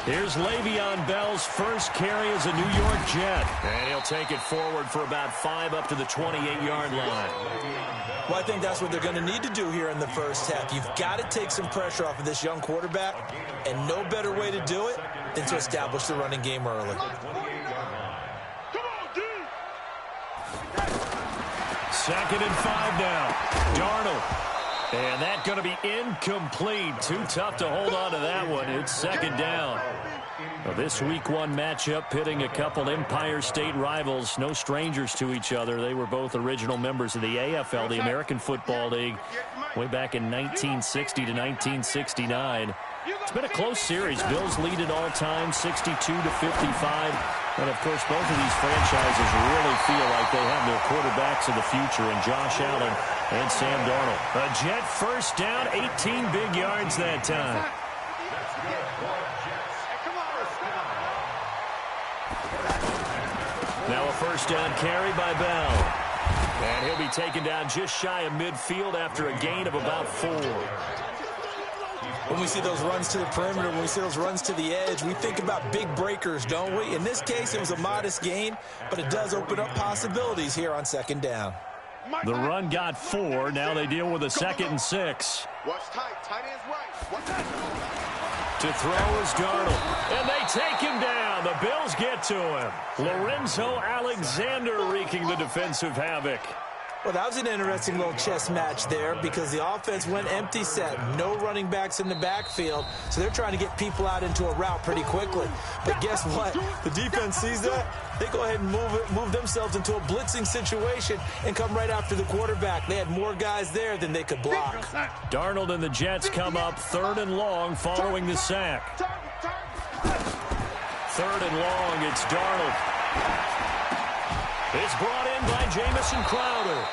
Here's Le'Veon Bell's first carry as a New York Jet. And he'll take it forward for about 5 up to the 28-yard line. Well, I think that's what they're going to need to do here in the first half. You've got to take some pressure off of this young quarterback, and no better way to do it than to establish the running game early. Second and 5 now. Darnold. And that's going to be incomplete. Too tough to hold on to that one. It's second down. Well, this Week 1 matchup pitting a couple Empire State rivals, no strangers to each other. They were both original members of the AFL, the American Football League, way back in 1960 to 1969. It's been a close series. Bills lead it all time, 62-55. And, of course, both of these franchises really feel like they have their quarterbacks of the future in Josh Allen and Sam Darnold. A Jet first down, 18 big yards that time. Now a first down carry by Bell. And he'll be taken down just shy of midfield after a gain of about 4. When we see those runs to the perimeter, when we see those runs to the edge, we think about big breakers, don't we? In this case, it was a modest gain, but it does open up possibilities here on second down. The run got 4. Now they deal with a 2nd and 6. Watch tight. Tight end's right. Watch tight. To throw is Darnold. And they take him down. The Bills get to him. Lorenzo Alexander wreaking the defensive havoc. Well, that was an interesting little chess match there because the offense went empty set. No running backs in the backfield, so they're trying to get people out into a route pretty quickly. But guess what? The defense sees that. They go ahead and move themselves into a blitzing situation and come right after the quarterback. They had more guys there than they could block. Darnold and the Jets come up 3rd and long following the sack. 3rd and long, it's Darnold. It's brought in by Jamison Crowder.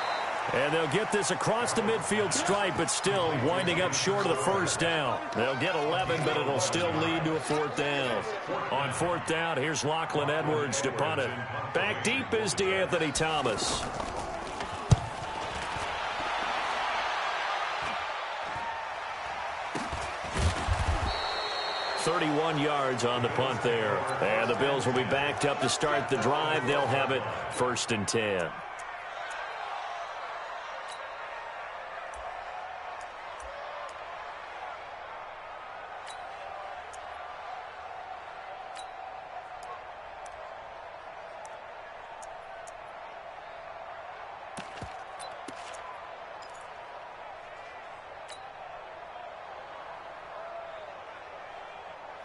And they'll get this across the midfield stripe, but still winding up short of the first down. They'll get 11, but it'll still lead to a 4th down. On 4th down, here's Lachlan Edwards to punt it. Back deep is DeAnthony Thomas. .31 yards on the punt there. And the Bills will be backed up to start the drive. They'll have it 1st and 10.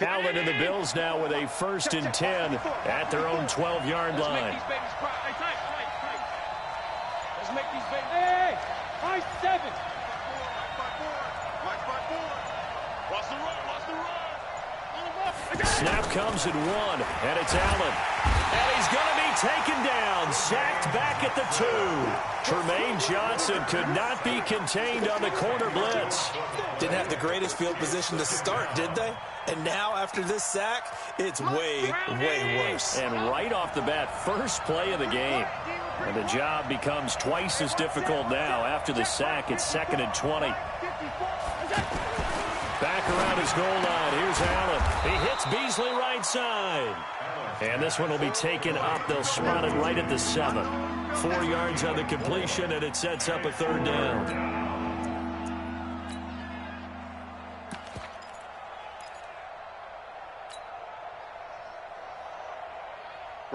Allen and the Bills now with a 1st and 10 at their own 12-yard line. Let's make these babies. Hey, high 7. Snap comes at 1, and it's Allen. And he's going to be taken down, sacked back at the 2. Tremaine Johnson could not be contained on the corner blitz. Didn't have the greatest field position to start, did they? And now, after this sack, it's way, way worse. And right off the bat, first play of the game. And the job becomes twice as difficult now. After the sack, it's 2nd and 20. Back around his goal line. Here's Allen. He hits Beasley right side. And this one will be taken up. They'll spot it right at the 7. 4 yards on the completion, and it sets up a 3rd down.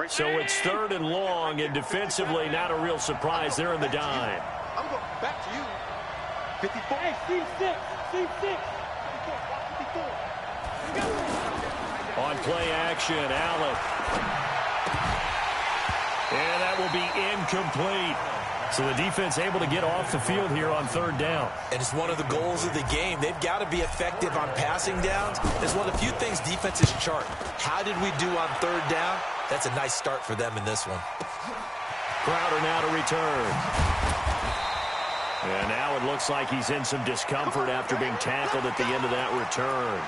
So it's 3rd and long, and defensively not a real surprise. They're in the dime. I'm going back to you. 54. Hey, C6. C6. On play action, Allen. And that will be incomplete. So the defense able to get off the field here on 3rd down. And it's one of the goals of the game. They've got to be effective on passing downs. It's one of the few things defenses chart. How did we do on 3rd down? That's a nice start for them in this one. Crowder now to return. And now it looks like he's in some discomfort after being tackled at the end of that return.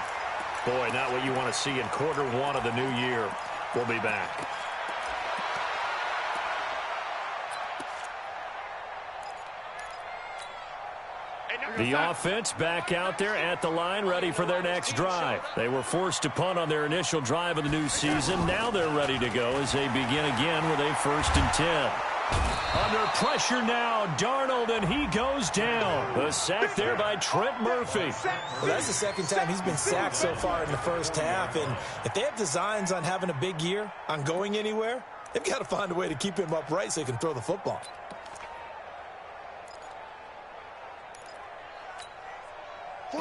Boy, not what you want to see in Q1 of the new year. We'll be back. The offense back out there at the line, ready for their next drive. They were forced to punt on their initial drive of the new season. Now they're ready to go as they begin again with a 1st and 10. Under pressure now, Darnold, and he goes down. A sack there by Trent Murphy. Well, that's the second time he's been sacked so far in the first half, and if they have designs on having a big year, on going anywhere, they've got to find a way to keep him upright so he can throw the football.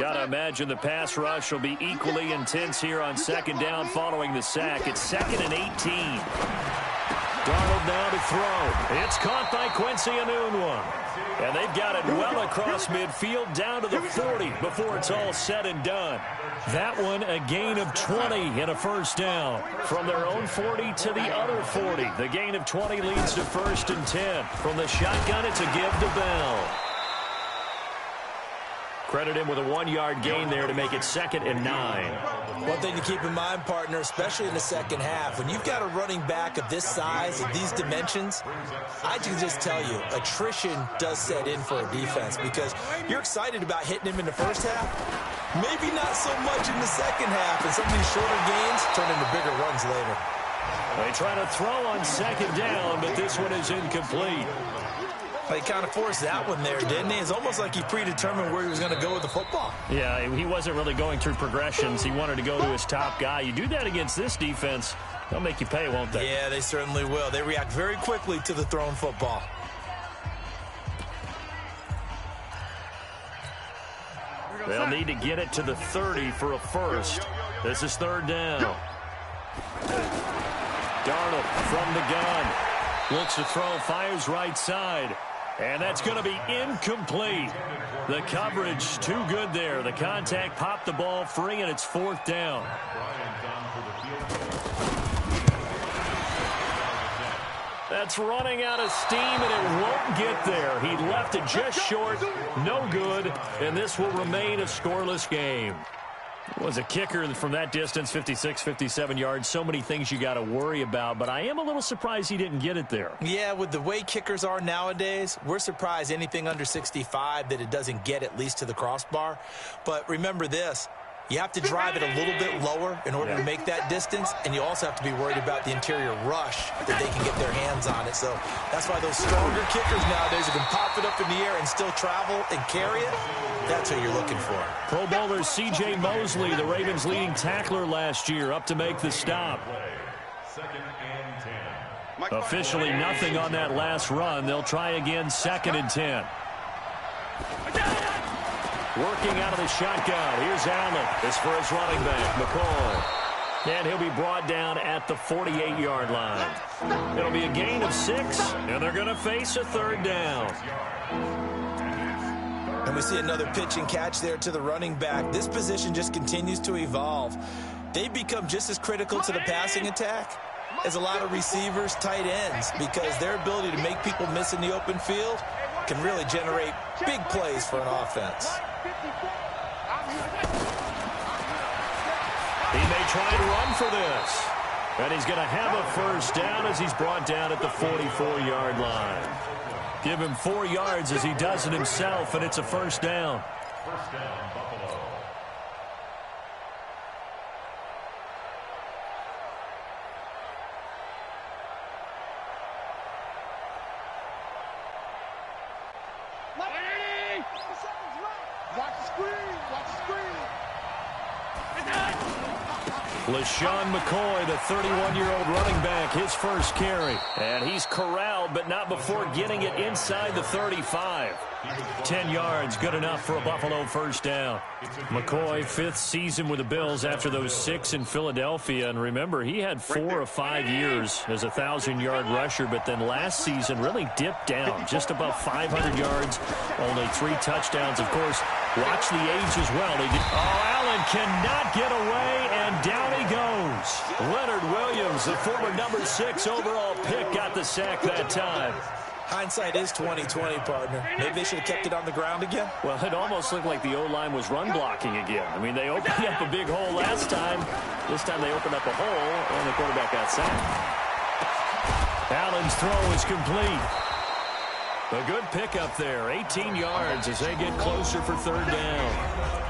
Got to imagine the pass rush will be equally intense here on 2nd down following the sack. It's 2nd and 18. Darnold now to throw. It's caught by Quincy Enunwa. And they've got it well across midfield down to the 40 before it's all said and done. That one a gain of 20 and a 1st down. From their own 40 to the other 40. The gain of 20 leads to 1st and 10. From the shotgun, it's a give to Bell. Credit him with a 1-yard gain there to make it 2nd and 9. One thing to keep in mind, partner, especially in the second half, when you've got a running back of this size, of these dimensions, I can just tell you, attrition does set in for a defense because you're excited about hitting him in the first half, maybe not so much in the second half, and some of these shorter gains turn into bigger runs later. They try to throw on 2nd down, but this one is incomplete. He kind of forced that one there, didn't he? It's almost like he predetermined where he was going to go with the football. Yeah, he wasn't really going through progressions. He wanted to go to his top guy. You do that against this defense, they'll make you pay, won't they? Yeah, they certainly will. They react very quickly to the thrown football. They'll need to get it to the 30 for a 1st. This is 3rd down. Darnold from the gun. Looks to throw, fires right side. And that's going to be incomplete. The coverage too good there. The contact popped the ball free, and it's 4th down. That's running out of steam, and it won't get there. He left it just short. No good. And this will remain a scoreless game. Was a kicker from that distance, 56, 57 yards. So many things you got to worry about, but I am a little surprised he didn't get it there. Yeah, with the way kickers are nowadays, we're surprised anything under 65 that it doesn't get at least to the crossbar. But remember this, you have to drive it a little bit lower in order to make that distance, and you also have to be worried about the interior rush that they can get their hands on it. So that's why those stronger kickers nowadays who can pop it up in the air and still travel and carry it, that's what you're looking for. Pro Bowler C.J. Mosley, the Ravens' leading tackler last year, up to make the stop. Officially nothing on that last run. They'll try again, 2nd and 10. Working out of the shotgun. Here's Allen. This for his running back, McCoy. And he'll be brought down at the 48-yard line. It'll be a gain of 6, and they're going to face a 3rd down. And we see another pitch and catch there to the running back. This position just continues to evolve. They become just as critical to the passing attack as a lot of receivers, tight ends, because their ability to make people miss in the open field can really generate big plays for an offense. He may try and run for this. And he's going to have a 1st down as he's brought down at the 44-yard line. Give him 4 yards as he does it himself, and it's a 1st down. First down, Buffalo. Watch the screen. Watch the screen. LaShawn McCoy, the 31-year-old running back, his first carry. And he's corralled, but not before getting it inside the 35. 10 yards, good enough for a Buffalo 1st down. McCoy, 5th season with the Bills after those 6 in Philadelphia. And remember, he had 4 of 5 years as a 1,000-yard rusher, but then last season really dipped down, just above 500 yards, only 3 touchdowns. Of course, watch the age as well. Allen cannot get away, and down he goes. Leonard Williams, the former number 6 overall pick, got the sack that time. Hindsight is 20/20, partner. Maybe they should have kept it on the ground again. Well, it almost looked like the O-line was run blocking again. I mean, they opened up a big hole last time. This time they opened up a hole, and the quarterback got sacked. Allen's throw is complete. A good pickup there, 18 yards as they get closer for third down.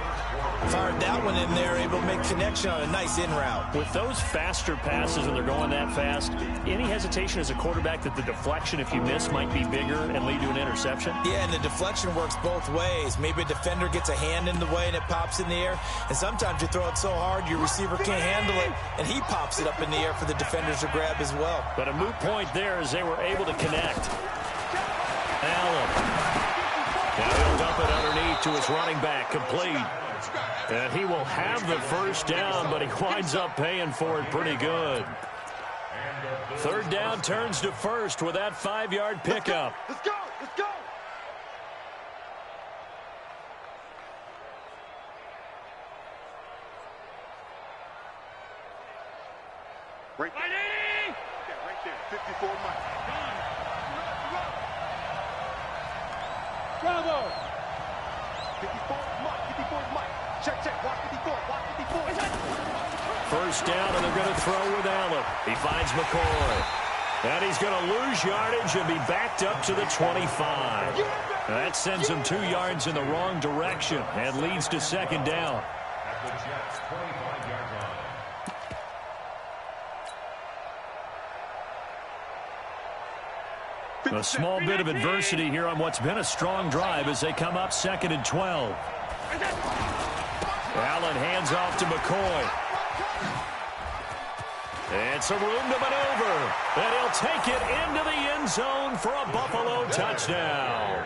Fired that one in there, able to make connection on a nice in route. With those faster passes when they're going that fast, any hesitation as a quarterback that the deflection, if you miss, might be bigger and lead to an interception? Yeah, and the deflection works both ways. Maybe a defender gets a hand in the way and it pops in the air, and sometimes you throw it so hard your receiver can't handle it, and he pops it up in the air for the defenders to grab as well. But a moot point there as they were able to connect. Allen. Now he'll dump it underneath to his running back, complete. And he will have the first down, but he winds up paying for it pretty good. Third down turns to first with that 5-yard pickup. Let's go! Let's go! Right there. Yeah, right there. 54 Mike. Bravo! 54 Mike. 54 Mike. Check, check. Block 54. Block 54. First down, and they're going to throw with Allen. He finds McCoy. And he's going to lose yardage and be backed up to the 25. That sends him 2 yards in the wrong direction and leads to second down. At the Jets' 25-yard line. A small bit of adversity here on what's been a strong drive as they come up 2nd and 12. Allen hands off to McCoy. And some room to maneuver. And he'll take it into the end zone for a Buffalo touchdown.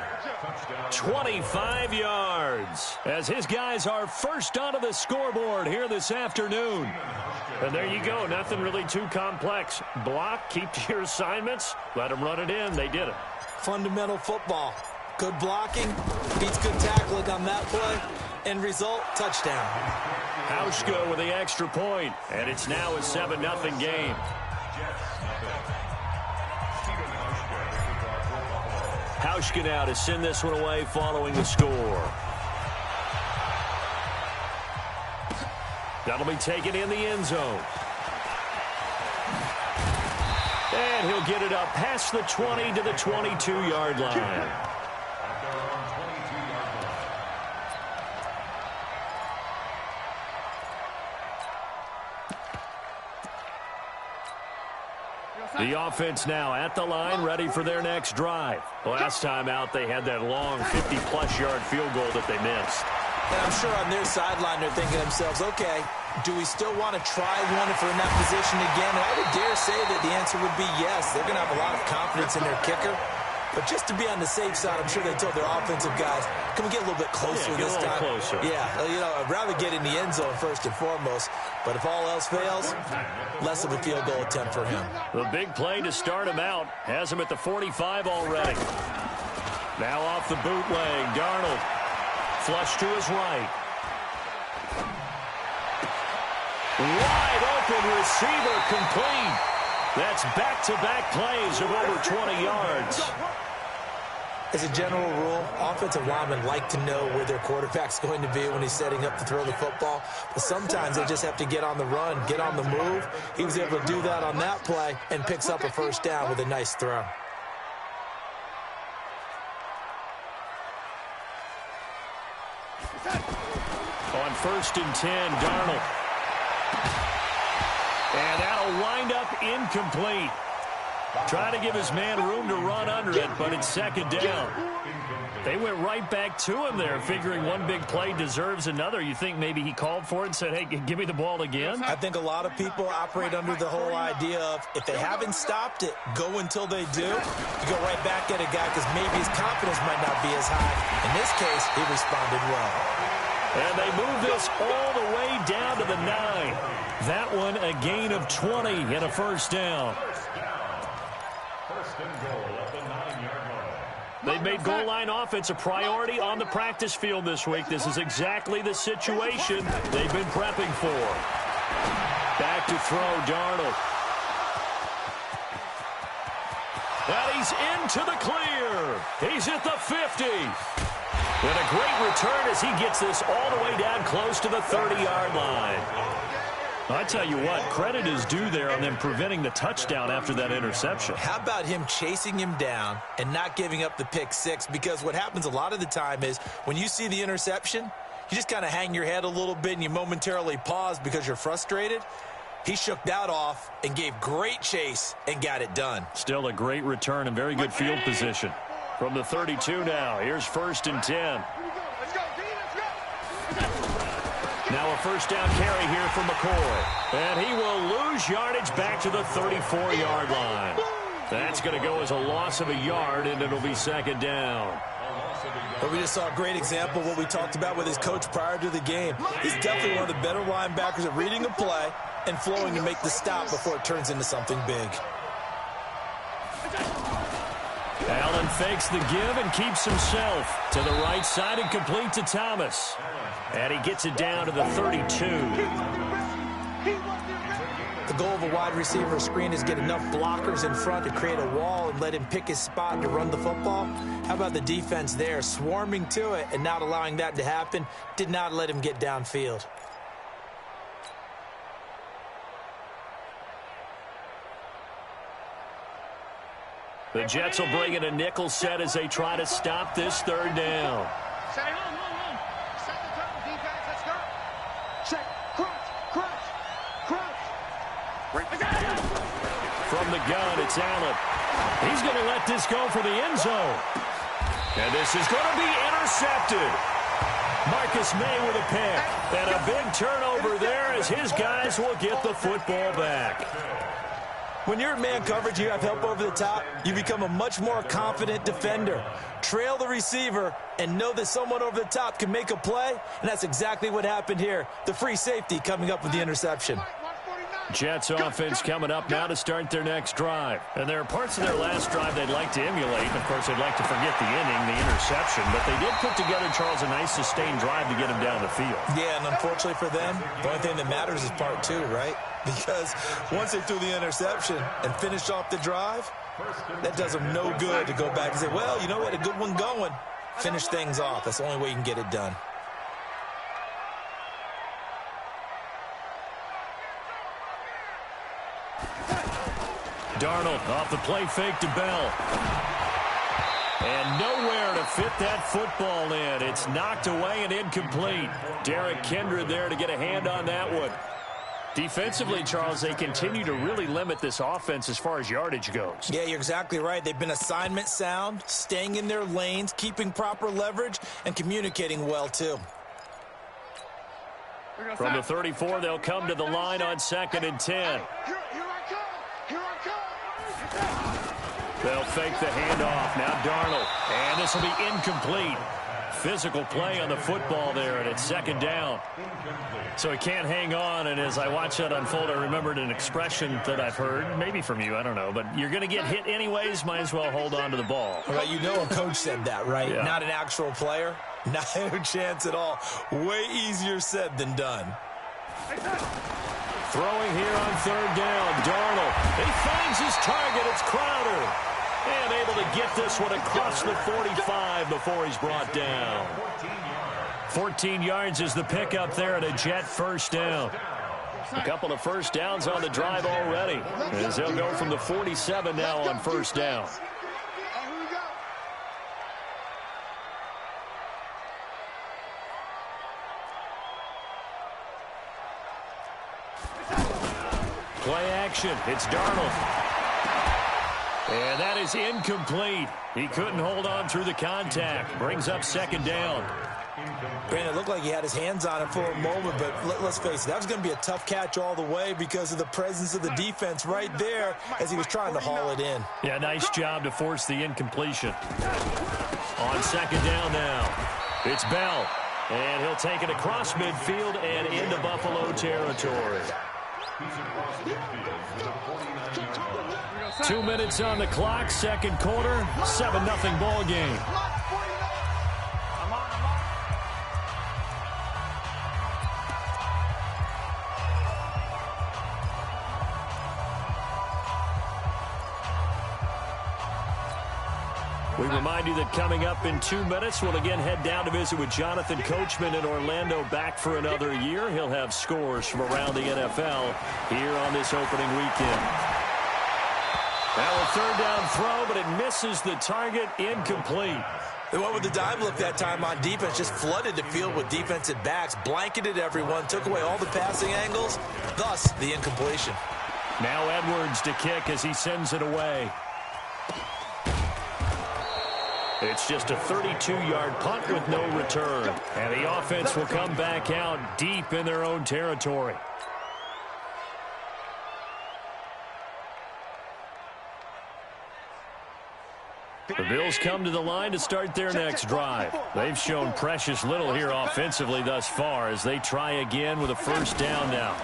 25 yards as his guys are first onto the scoreboard here this afternoon. And there you go. Nothing really too complex. Block, keep to your assignments, let them run it in. They did it. Fundamental football. Good blocking, beats good tackling on that play. End result, touchdown. Hauschka with the extra point, and it's now a 7-0 game. Hauschka now to send this one away following the score. That'll be taken in the end zone. And he'll get it up past the 20 to the 22-yard line. The offense now at the line, ready for their next drive. Last time out, they had that long 50-plus yard field goal that they missed. And I'm sure on their sideline they're thinking to themselves, okay, do we still want to try one if we're in that position again? And I would dare say that the answer would be yes. They're going to have a lot of confidence in their kicker. But just to be on the safe side, I'm sure they told their offensive guys, can we get a little bit closer this time? Closer. Yeah, you know, I'd rather get in the end zone first and foremost. But if all else fails, less of a field goal attempt for him. The big play to start him out has him at the 45 already. Now off the bootleg, Darnold. Flush to his right. Wide open receiver complete. That's back-to-back plays of over 20 yards. As a general rule, offensive linemen like to know where their quarterback's going to be when he's setting up to throw the football. But sometimes they just have to get on the run, get on the move. He was able to do that on that play and picks up a first down with a nice throw. On 1st and 10, Darnold. And that'll wind up incomplete. Trying to give his man room to run under it, but it's second down. They went right back to him there, figuring one big play deserves another. You think maybe he called for it and said, hey, give me the ball again? I think a lot of people operate under the whole idea of if they haven't stopped it, go until they do. You go right back at a guy because maybe his confidence might not be as high. In this case, he responded well. And they move this all the way down to the 9. That one a gain of 20 and a first down. First and goal at the 9-yard line. They've made goal line offense a priority on the practice field this week. This is exactly the situation they've been prepping for. Back to throw, Darnold. And he's into the clear. He's at the 50. And a great return as he gets this all the way down close to the 30-yard line. I tell you what, credit is due there on them preventing the touchdown after that interception. How about him chasing him down and not giving up the pick six? Because what happens a lot of the time is when you see the interception, you just kind of hang your head a little bit and you momentarily pause because you're frustrated. He shook that off and gave great chase and got it done. Still a great return and very good field position. From the 32 now, here's 1st and 10. Now a first down carry here for McCoy. And he will lose yardage back to the 34-yard line. That's going to go as a loss of a yard, and it'll be 2nd down. But we just saw a great example of what we talked about with his coach prior to the game. He's definitely one of the better linebackers at reading a play and flowing to make the stop before it turns into something big. Allen fakes the give and keeps himself to the right side and complete to Thomas. And he gets it down to the 32. The goal of a wide receiver screen is get enough blockers in front to create a wall and let him pick his spot to run the football. How about the defense there, swarming to it and not allowing that to happen? Did not let him get downfield. The Jets will bring in a nickel set as they try to stop this 3rd down. Set it home. Set the tone, defense. Let's go. Check. Crunch. From the gun, it's Allen. He's going to let this go for the end zone. And this is going to be intercepted. Marcus May with a pick. And a big turnover there as his guys will get the football back. When you're in man coverage, you have help over the top, you become a much more confident defender. Trail the receiver and know that someone over the top can make a play, and that's exactly what happened here. The free safety coming up with the interception. Jets offense coming up now to start their next drive. And there are parts of their last drive they'd like to emulate. And, of course, they'd like to forget the inning, the interception. But they did put together, Charles, a nice sustained drive to get him down the field. Yeah, and unfortunately for them, the only thing that matters is part 2, right? Because once they threw the interception and finished off the drive, that does them no good to go back and say, well, you know what, a good one going. Finish things off. That's the only way you can get it done. Darnold off the play fake to Bell. And nowhere to fit that football in. It's knocked away and incomplete. Derek Kindred there to get a hand on that one. Defensively, Charles, they continue to really limit this offense as far as yardage goes. Yeah, you're exactly right. They've been assignment sound, staying in their lanes, keeping proper leverage, and communicating well, too. From the 34, they'll come to the line on 2nd and 10. They'll fake the handoff. Now Darnold. And this will be incomplete. Physical play on the football there, and it's 2nd down. So he can't hang on, and as I watch that unfold, I remembered an expression that I've heard, maybe from you, I don't know, but you're going to get hit anyways, might as well hold on to the ball. Well, you know a coach said that, right? Yeah. Not an actual player. Not a chance at all. Way easier said than done. Throwing here on 3rd down, Darnold. He finds his target. It's Crowder. And able to get this one across the 45 before he's brought down. 14 yards is the pickup there at a Jet 1st down. A couple of 1st downs on the drive already, as they'll go from the 47 now on 1st down. Play action. It's Darnold. And that is incomplete. He couldn't hold on through the contact. Brings up 2nd down. Brandon, it looked like he had his hands on it for a moment, but let's face it, that was going to be a tough catch all the way because of the presence of the defense right there as he was trying to haul it in. Yeah, nice job to force the incompletion. On 2nd down now, it's Bell. And he'll take it across midfield and into Buffalo territory. 2 minutes on the clock, 2nd quarter, 7-0 ball game. We remind you that coming up in 2 minutes, we'll again head down to visit with Jonathan Coachman in Orlando, back for another year. He'll have scores from around the NFL here on this opening weekend. Now a third down throw, but it misses the target, incomplete. They went with the dime look that time on defense, just flooded the field with defensive backs, blanketed everyone, took away all the passing angles, thus the incompletion. Now Edwards to kick as he sends it away. It's just a 32-yard punt with no return. And the offense will come back out deep in their own territory. The Bills come to the line to start their next drive. They've shown precious little here offensively thus far as they try again with a first down now.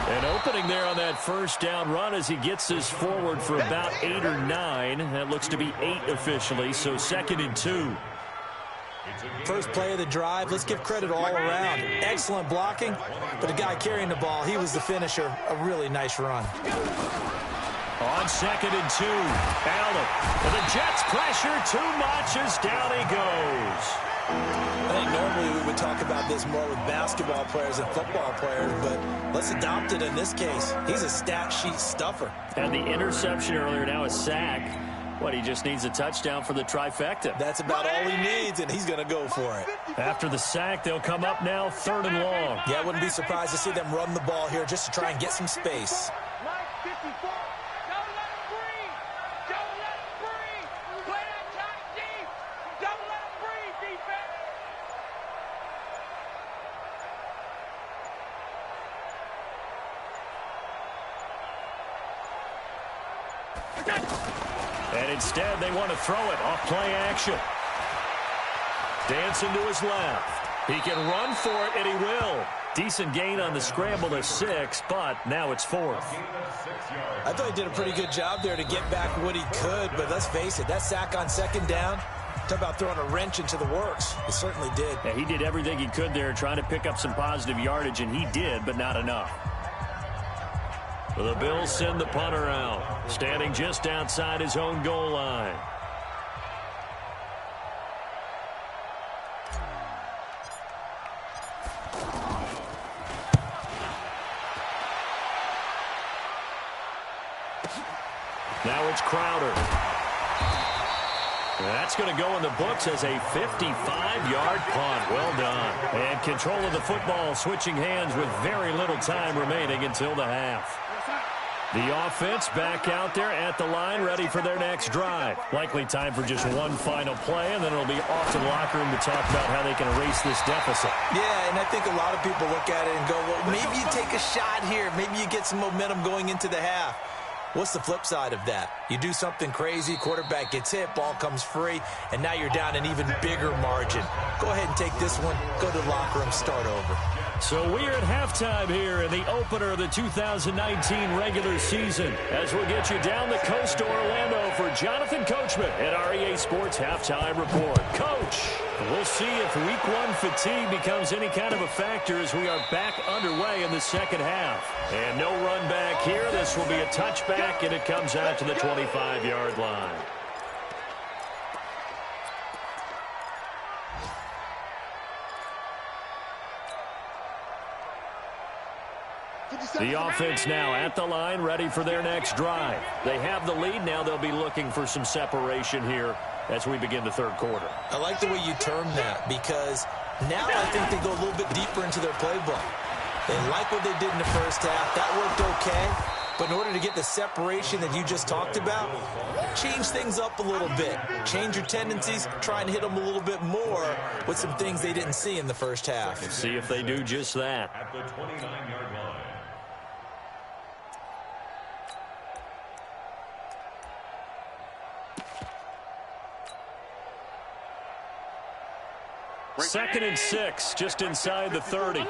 An opening there on that first down run as he gets this forward for about 8 or 9. That looks to be 8 officially, so 2nd and 2. First play of the drive, let's give credit all around. Excellent blocking, but the guy carrying the ball, he was the finisher. A really nice run. On 2nd and 2, Allen. The Jets pressure too much as down he goes. I think normally we would talk about this more with basketball players and football players, but let's adopt it in this case. He's a stat sheet stuffer. And the interception earlier, now a sack. What, he just needs a touchdown for the trifecta. That's about all he needs, and he's going to go for it. After the sack, they'll come up now 3rd and long. Yeah, I wouldn't be surprised to see them run the ball here just to try and get some space. And instead, they want to throw it off play action. Dancing to his left. He can run for it, and he will. Decent gain on the scramble to 6, but now it's 4th. I thought he did a pretty good job there to get back what he could, but let's face it, that sack on 2nd down, talk about throwing a wrench into the works. It certainly did. Yeah, he did everything he could there, trying to pick up some positive yardage, and he did, but not enough. The Bills send the punter out, standing just outside his own goal line. Now it's Crowder. That's going to go in the books as a 55-yard punt. Well done. And control of the football switching hands with very little time remaining until the half. The offense back out there at the line, ready for their next drive. Likely time for just one final play, and then it'll be off to the locker room to talk about how they can erase this deficit. Yeah, and I think a lot of people look at it and go, well, maybe you take a shot here. Maybe you get some momentum going into the half. What's the flip side of that? You do something crazy, quarterback gets hit, ball comes free, and now you're down an even bigger margin. Go ahead and take this one, go to the locker room, start over. So we're at halftime here in the opener of the 2019 regular season as we'll get you down the coast to Orlando for Jonathan Coachman at our EA Sports Halftime Report. Coach, we'll see if week 1 fatigue becomes any kind of a factor as we are back underway in the second half. And no run back here. This will be a touchback, and it comes out to the 25-yard line. The offense now at the line, ready for their next drive. They have the lead. Now they'll be looking for some separation here as we begin the third quarter. I like the way you termed that because now I think they go a little bit deeper into their playbook. They like what they did in the first half. That worked okay. But in order to get the separation that you just talked about, change things up a little bit. Change your tendencies. Try and hit them a little bit more with some things they didn't see in the first half. Let's see if they do just that. At the 29-yard line. Second and 6, just inside the 30. 54's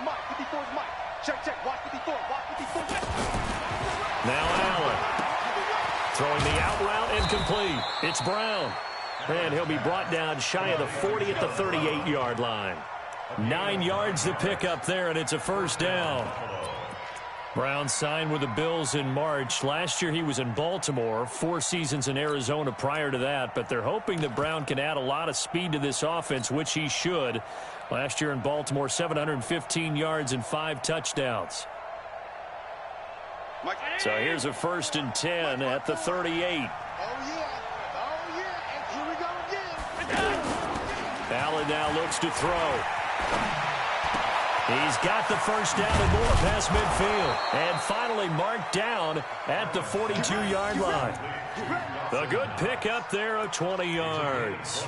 Mike. 54's Mike. Check. Watch 54. Watch 54. Now Allen. Throwing the out route incomplete. It's Brown. And he'll be brought down shy of the 40 at the 38-yard line. 9 yards to pick up there, and it's a first down. Brown signed with the Bills in March. Last year he was in Baltimore, 4 seasons in Arizona prior to that, but they're hoping that Brown can add a lot of speed to this offense, which he should. Last year in Baltimore, 715 yards and 5 touchdowns. So here's a 1st and 10 at the 38. Oh, yeah. Oh, yeah. And here we go again. Allen now looks to throw. He's got the first down and more past midfield. And finally marked down at the 42-yard line. A good pick up there of 20 yards.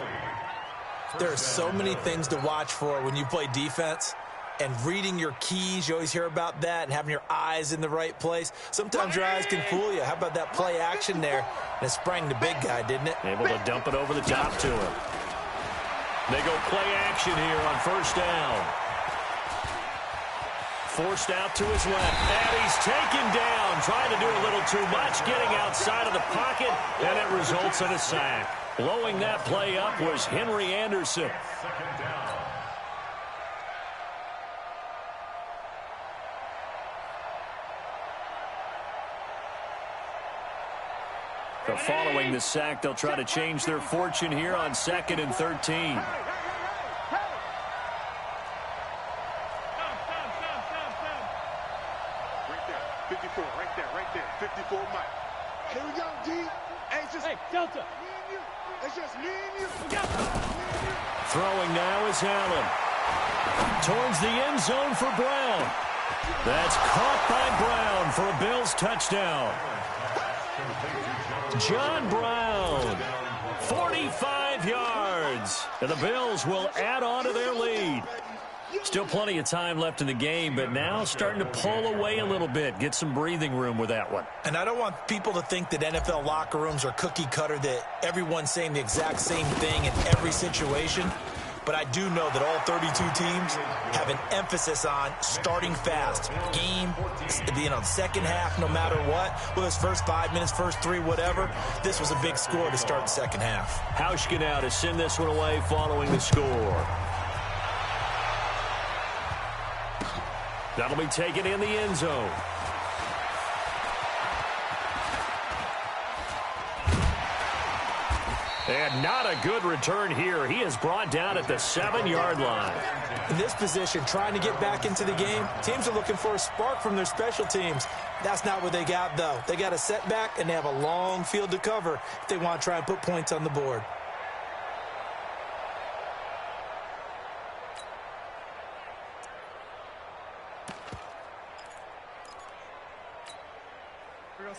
There are so many things to watch for when you play defense. And reading your keys, you always hear about that, and having your eyes in the right place. Sometimes your eyes can fool you. How about that play action there? And it sprang the big guy, didn't it? Able to dump it over the top to him. They go play action here on 1st down. Forced out to his left, and he's taken down, trying to do a little too much, getting outside of the pocket, and it results in a sack. Blowing that play up was Henry Anderson. But following the sack, they'll try to change their fortune here on 2nd and 13. Right there. 54 Mike. Here we go, D. Hey, Delta. Me and you. It's just me and you. Throwing now is Allen. Towards the end zone for Brown. That's caught by Brown for a Bills touchdown. John Brown, 45 yards. And the Bills will add on to their lead. Still plenty of time left in the game, but now starting to pull away a little bit. Get some breathing room with that one. And I don't want people to think that NFL locker rooms are cookie cutter, that everyone's saying the exact same thing in every situation. But I do know that all 32 teams have an emphasis on starting fast. Game, second half, no matter what. Whether it's first 5 minutes, first 3, whatever. This was a big score to start the second half. Hauschka now to send this one away following the score. That'll be taken in the end zone. And not a good return here. He is brought down at the 7-yard line. In this position, trying to get back into the game, teams are looking for a spark from their special teams. That's not what they got, though. They got a setback, and they have a long field to cover if they want to try and put points on the board.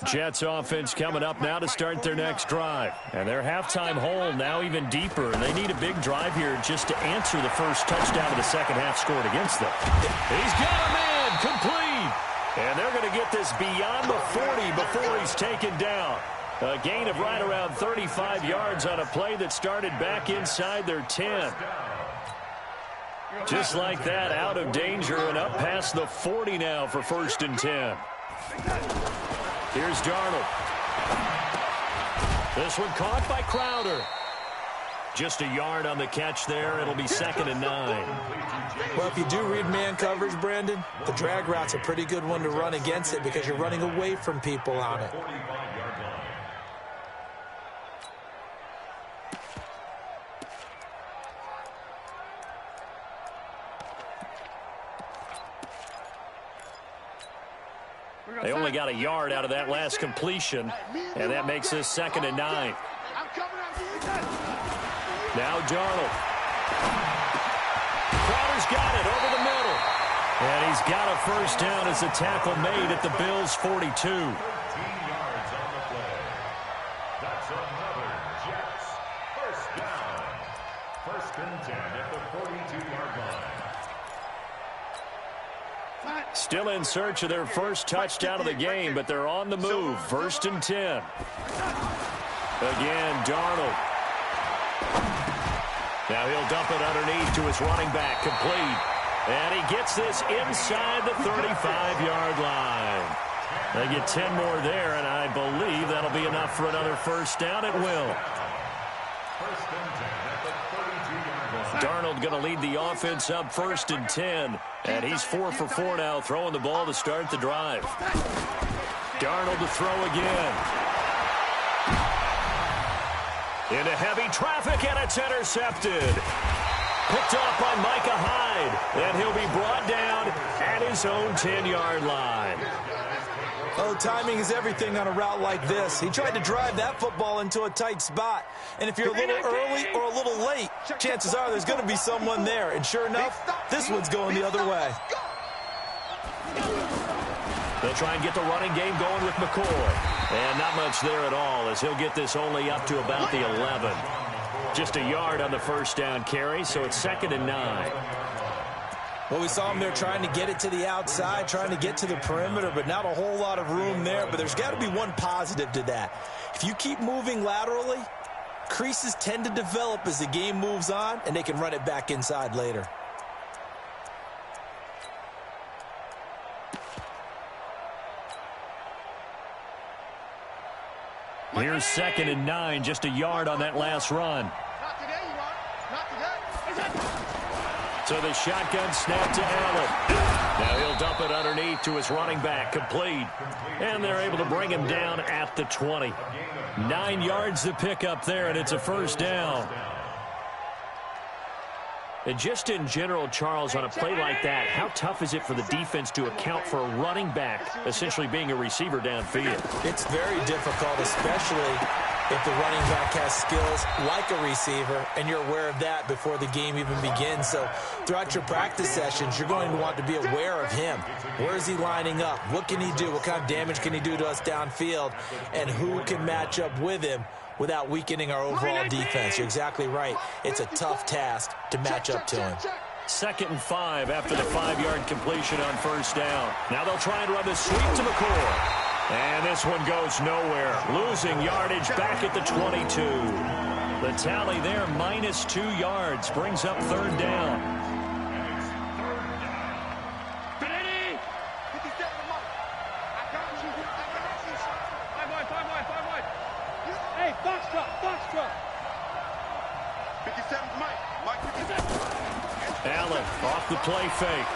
Jets offense coming up now to start their next drive. And their halftime hole now even deeper. And they need a big drive here just to answer the first touchdown of the second half scored against them. He's got a man complete. And they're going to get this beyond the 40 before he's taken down. A gain of right around 35 yards on a play that started back inside their 10. Just like that, out of danger and up past the 40 now for 1st and 10. Here's Darnold. This one caught by Crowder. Just a yard on the catch there. It'll be 2nd and 9. Well, if you do read man coverage, Brandon, the drag route's a pretty good one to run against it because you're running away from people on it. They only got a yard out of that last completion, and that makes this 2nd and 9. Now Darnold. Crowder's got it over the middle. And he's got a first down as a tackle made at the Bills' 42. 13 yards on the play. That's another Jets first down. 1st and 10 at the 42-yard line. Still in search of their first touchdown of the game, but they're on the move. 1st and 10. Again, Darnold. Now he'll dump it underneath to his running back, complete. And he gets this inside the 35-yard line. They get 10 more there, and I believe that'll be enough for another first down. It will. 1st and 10 at the 32-yard line. Darnold going to lead the offense up 1st and 10. And he's 4 for 4 now, throwing the ball to start the drive. Darnold to throw again. Into heavy traffic, and it's intercepted. Picked off by Micah Hyde. And he'll be brought down at his own 10-yard line. Oh, timing is everything on a route like this. He tried to drive that football into a tight spot. And if you're a little early or a little late, chances are there's going to be someone there. And sure enough, this one's going the other way. They'll try and get the running game going with McCoy. And not much there at all, as he'll get this only up to about the 11. Just a yard on the first down carry, so it's 2nd and 9. Well, we saw him there trying to get it to the outside, trying to get to the perimeter, but not a whole lot of room there. But there's got to be one positive to that. If you keep moving laterally, creases tend to develop as the game moves on, and they can run it back inside later. Here's 2nd and 9, just a yard on that last run. Not today, you are. Not today. So the shotgun snap to Allen. Now he'll dump it underneath to his running back, complete. And they're able to bring him down at the 20. 9 yards to pick up there, and it's a first down. And just in general, Charles, on a play like that, how tough is it for the defense to account for a running back essentially being a receiver downfield? It's very difficult, especially if the running back has skills like a receiver, and you're aware of that before the game even begins. So throughout your practice sessions, you're going to want to be aware of him. Where is he lining up? What can he do? What kind of damage can he do to us downfield? And who can match up with him without weakening our overall defense? You're exactly right. It's a tough task to match up to him. 2nd and 5 after the 5-yard completion on first down. Now they'll try and run the sweep to McCoy. And this one goes nowhere. Losing yardage back at the 22. The tally there, -2 yards, brings up 3rd down. Hey, box truck. 57 Mike 57. Allen off the play fake.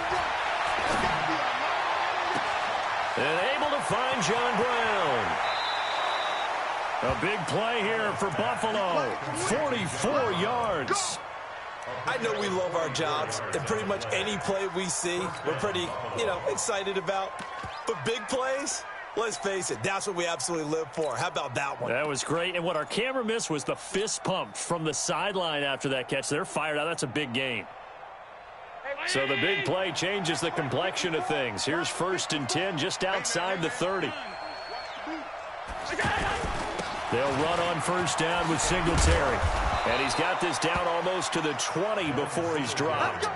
And able to find John Brown. A big play here for Buffalo. 44 yards. I know we love our jobs, and pretty much any play we see, we're pretty, excited about. But big plays, let's face it, that's what we absolutely live for. How about that one? That was great. And what our camera missed was the fist pump from the sideline after that catch. They're fired out. That's a big gain. So the big play changes the complexion of things. Here's 1st and 10 just outside the 30. They'll run on first down with Singletary. And he's got this down almost to the 20 before he's dropped.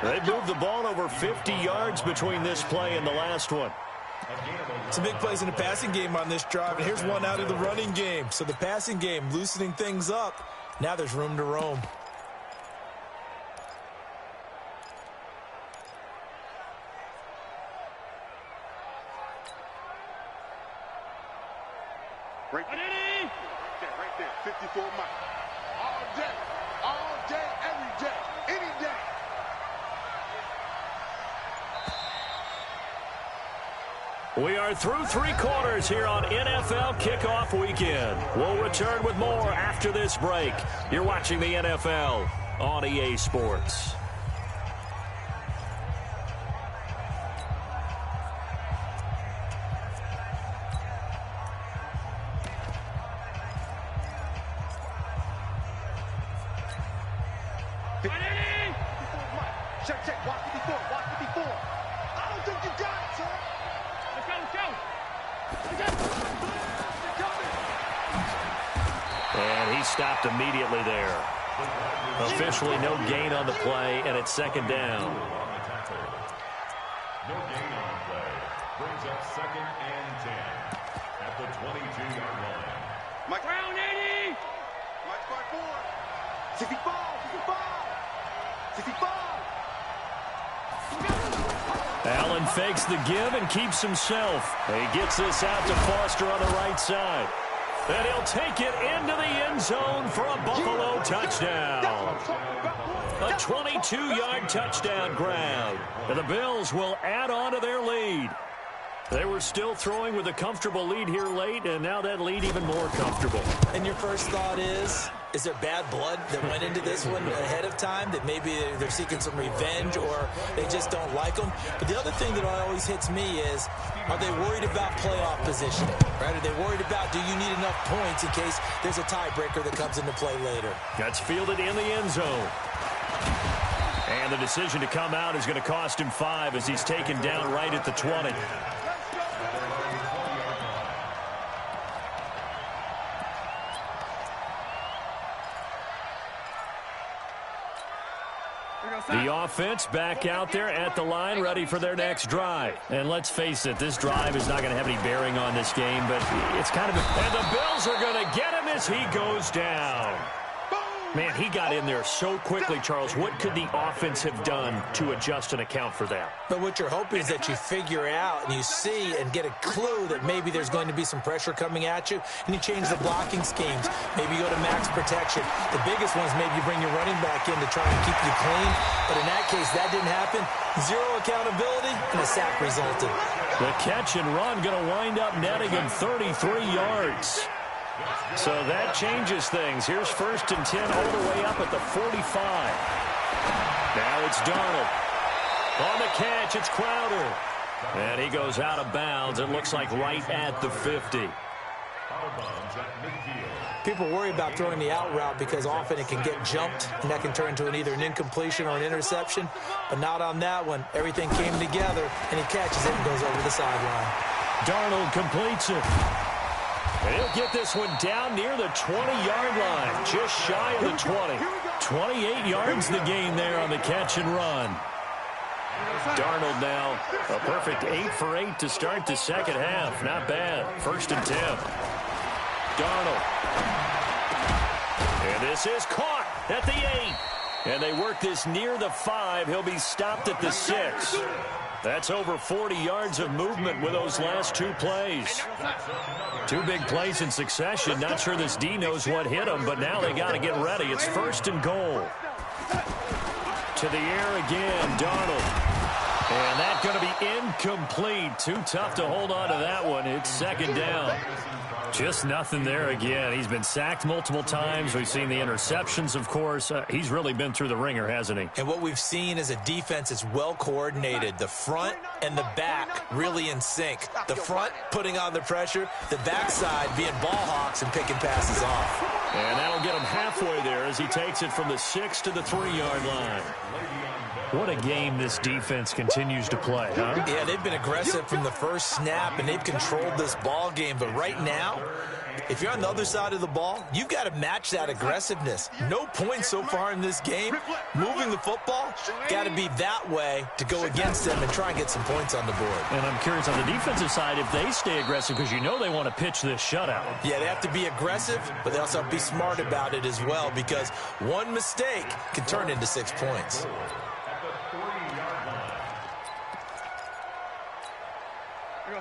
They've moved the ball over 50 yards between this play and the last one. Some big plays in the passing game on this drive, and here's one out of the running game. So the passing game loosening things up. Now there's room to roam. Right there. 54 Mike. All day, every day, any day. We are through 3 quarters here on NFL Kickoff Weekend. We'll return with more after this break. You're watching the NFL on EA Sports. Check. Watch 54. I don't think you got it, sir. Let's go. And he stopped immediately there. Officially no gain on the play, and it's 2nd down. No gain on the play. Brings up 2nd and 10 at the 22-yard line. Mike Brown, 80. Mike 5-4. 65. Allen fakes the give and keeps himself. He gets this out to Foster on the right side. And he'll take it into the end zone for a Buffalo touchdown. A 22-yard touchdown grab. And the Bills will add on to their lead. They were still throwing with a comfortable lead here late, and now that lead even more comfortable. And your first thought is there bad blood that went into this one ahead of time, that maybe they're seeking some revenge or they just don't like them? But the other thing that always hits me is, are they worried about playoff positioning? Right? Are they worried about, do you need enough points in case there's a tiebreaker that comes into play later? That's fielded in the end zone. And the decision to come out is going to cost him 5 as he's taken down right at the 20. The offense back out there at the line, ready for their next drive. And let's face it, this drive is not going to have any bearing on this game, but it's kind of and the Bills are going to get him as he goes down. Man, he got in there so quickly, Charles. What could the offense have done to adjust and account for that? But what you're hoping is that you figure out and you see and get a clue that maybe there's going to be some pressure coming at you, and you change the blocking schemes. Maybe you go to max protection. The biggest one is maybe you bring your running back in to try and keep you clean. But in that case, that didn't happen. Zero accountability, and a sack resulted. The catch and run going to wind up netting him 33 yards. So that changes things. Here's 1st and 10 all the way up at the 45. Now it's Darnold. On the catch, it's Crowder. And he goes out of bounds. It looks like right at the 50. People worry about throwing the out route because often it can get jumped, and that can turn into either an incompletion or an interception. But not on that one. Everything came together, and he catches it and goes over the sideline. Darnold completes it. And he'll get this one down near the 20-yard line, just shy of the 20. 28 yards the gain there on the catch and run. Darnold now a perfect 8 for 8 to start the second half. Not bad. 1st and 10. Darnold. And this is caught at the 8. And they work this near the 5. He'll be stopped at the 6. That's over 40 yards of movement with those last 2 plays. 2 big plays in succession. Not sure this D knows what hit him, but now they got to get ready. It's 1st and goal. To the air again, Darnold. And that's going to be incomplete. Too tough to hold on to that one. It's 2nd down. Just nothing there again. He's been sacked multiple times. We've seen the interceptions, of course. He's really been through the ringer, hasn't he? And what we've seen is a defense that's well coordinated. The front and the back really in sync. The front putting on the pressure, the backside being ball hawks and picking passes off. And that'll get him halfway there as he takes it from the 6 to the 3-yard line. What a game this defense continues to play, huh? Yeah, they've been aggressive from the first snap, and they've controlled this ball game. But right now, if you're on the other side of the ball, you've got to match that aggressiveness. No points so far in this game. Moving the football, got to be that way to go against them and try and get some points on the board. And I'm curious on the defensive side if they stay aggressive, because you know they want to pitch this shutout. Yeah, they have to be aggressive, but they also have to be smart about it as well, because one mistake can turn into 6 points.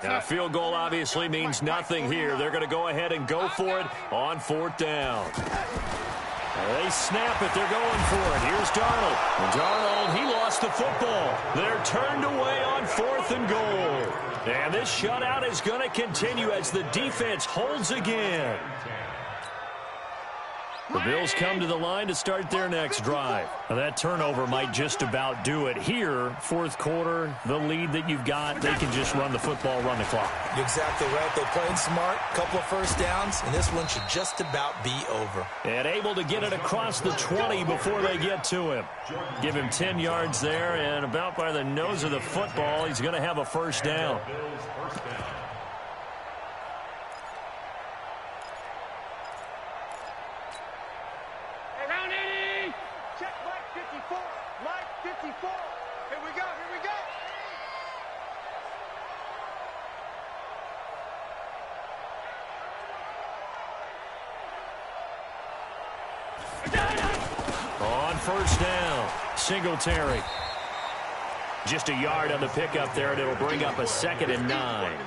Now, a field goal obviously means nothing here. They're going to go ahead and go for it on 4th down. They snap it. They're going for it. Here's Darnold. And Darnold, he lost the football. They're turned away on 4th and goal. And this shutout is going to continue as the defense holds again. The Bills come to the line to start their next drive. Now, that turnover might just about do it. Here, 4th quarter, the lead that you've got, they can just run the football, run the clock. You're exactly right. They played smart, couple of first downs, and this one should just about be over. And able to get it across the 20 before they get to him. Give him 10 yards there, and about by the nose of the football, he's going to have a 1st down. On 1st down, Singletary. Just a yard on the pickup there, and it'll bring up a 2nd and 9.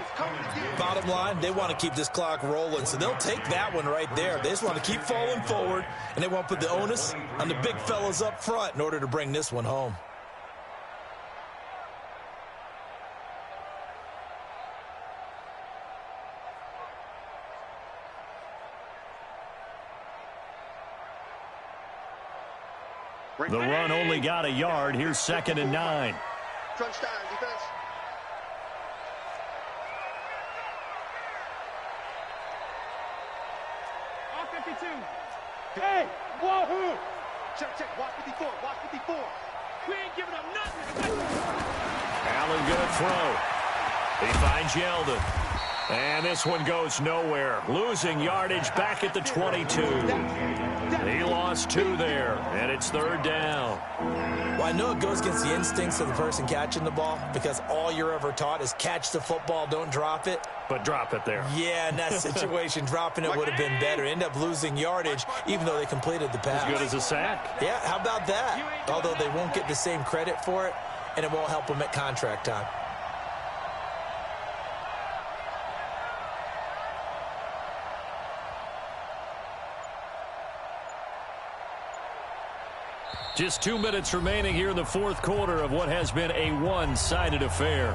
Bottom line, they want to keep this clock rolling, so they'll take that one right there. They just want to keep falling forward, and they want to put the onus on the big fellas up front in order to bring this one home. The run only got a yard. Here's 2nd and 9. Crunch time, defense. Off 52. Hey, wahoo! Check. Watch 54. Watch 54. We ain't giving up nothing. Allen gonna throw. He finds Yeldon. And this one goes nowhere. Losing yardage back at the 22. He lost 2 there, and it's 3rd down. Well, I know it goes against the instincts of the person catching the ball because all you're ever taught is catch the football, don't drop it. But drop it there. Yeah, in that situation, dropping it would have been better. End up losing yardage, even though they completed the pass. As good as a sack. Yeah, how about that? Although they won't get the same credit for it, and it won't help them at contract time. Just 2 minutes remaining here in the 4th quarter of what has been a one-sided affair.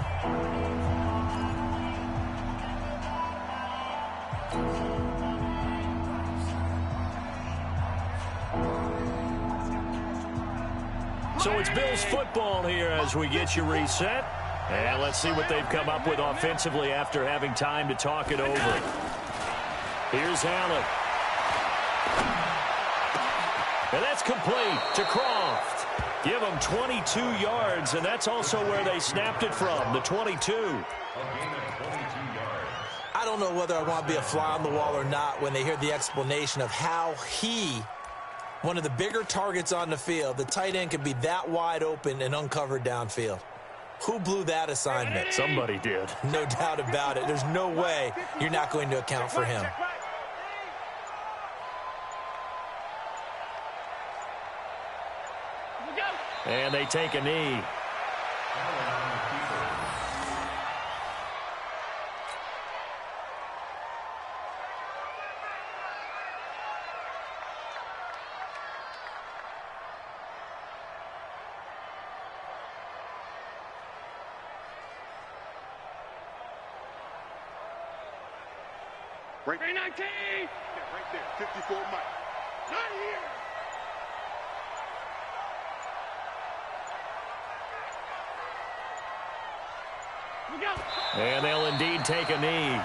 So it's Bills football here as we get you reset. And let's see what they've come up with offensively after having time to talk it over. Here's Allen. And that's complete to Croft. Give them 22 yards, and that's also where they snapped it from, the 22. I don't know whether I want to be a fly on the wall or not when they hear the explanation of how one of the bigger targets on the field, the tight end could be that wide open and uncovered downfield. Who blew that assignment? Somebody did. No doubt about it. There's no way you're not going to account for him. And they take a knee. Right there, 54 Mike. Not here. And they'll indeed take a knee.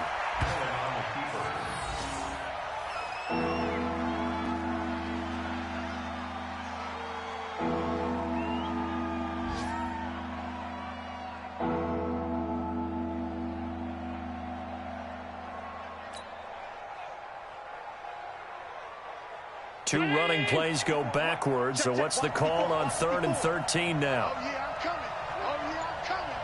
Two running plays go backwards, so what's the call on 3rd and 13 now? Oh, yeah, I'm coming. Oh, yeah, I'm coming.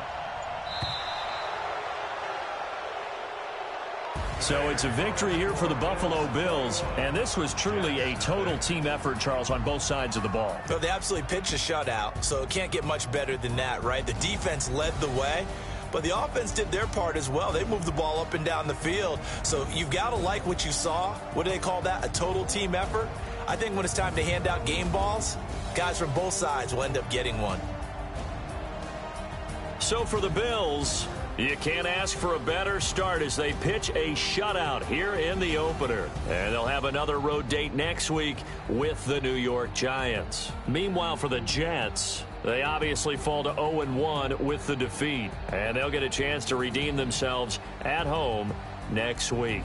So it's a victory here for the Buffalo Bills, and this was truly a total team effort, Charles, on both sides of the ball. Well, they absolutely pitched a shutout, so it can't get much better than that, right? The defense led the way, but the offense did their part as well. They moved the ball up and down the field, so you've got to like what you saw. What do they call that? A total team effort? I think when it's time to hand out game balls, guys from both sides will end up getting one. So for the Bills, you can't ask for a better start as they pitch a shutout here in the opener. And they'll have another road date next week with the New York Giants. Meanwhile, for the Jets, they obviously fall to 0-1 with the defeat. And they'll get a chance to redeem themselves at home next week.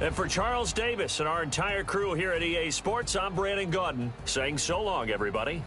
And for Charles Davis and our entire crew here at EA Sports, I'm Brandon Gaudin saying so long, everybody.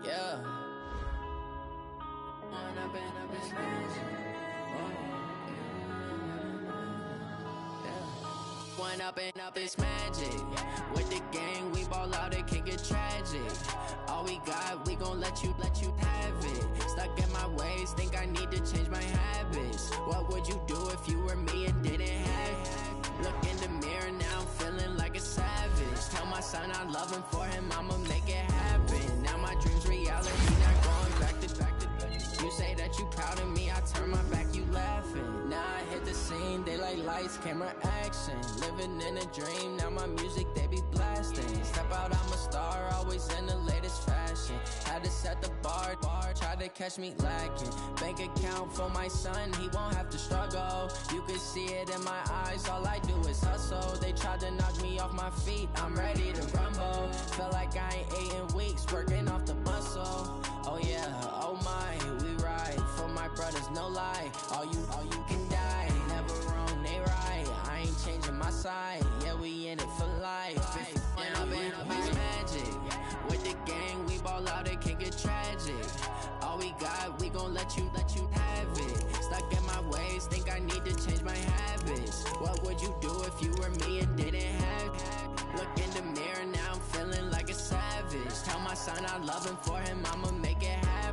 Yeah. One up and up is magic. With the gang, we ball out, it can get tragic. All we got, we gon' let you have it. Stuck in my ways, think I need to change my habits. What would you do if you were me and didn't have it? Look in the mirror, now I'm feeling like a savage. Tell my son I love him, for him I'ma make it happen. Now my dream's reality, not going back to. You say that you proud of me, I turn my back, you laughing. Now I hit the scene, they like lights, camera, action. Living in a dream, now my music, they be blasting. Step out, I'm a star, always in the latest fashion. Had to set the bar, try to catch me lacking. Bank account for my son, he won't have to struggle. You can see it in my eyes, all I do is hustle. They tried to knock me off my feet, I'm ready to rumble. Felt like I ain't ate in weeks, working off the muscle. Oh yeah, oh my, we ride for my brothers, no lie. All you can die, never wrong, they right. I ain't changing my side, yeah, we in it for life. If up is magic. With the gang, we ball out, it can get tragic. All we got, we gon' let you have it. Stuck in my ways, think I need to change my habits. What would you do if you were me and didn't have it? Look in the mirror, now I'm feeling like a savage. Tell my son I love him, for him I'ma make it happen.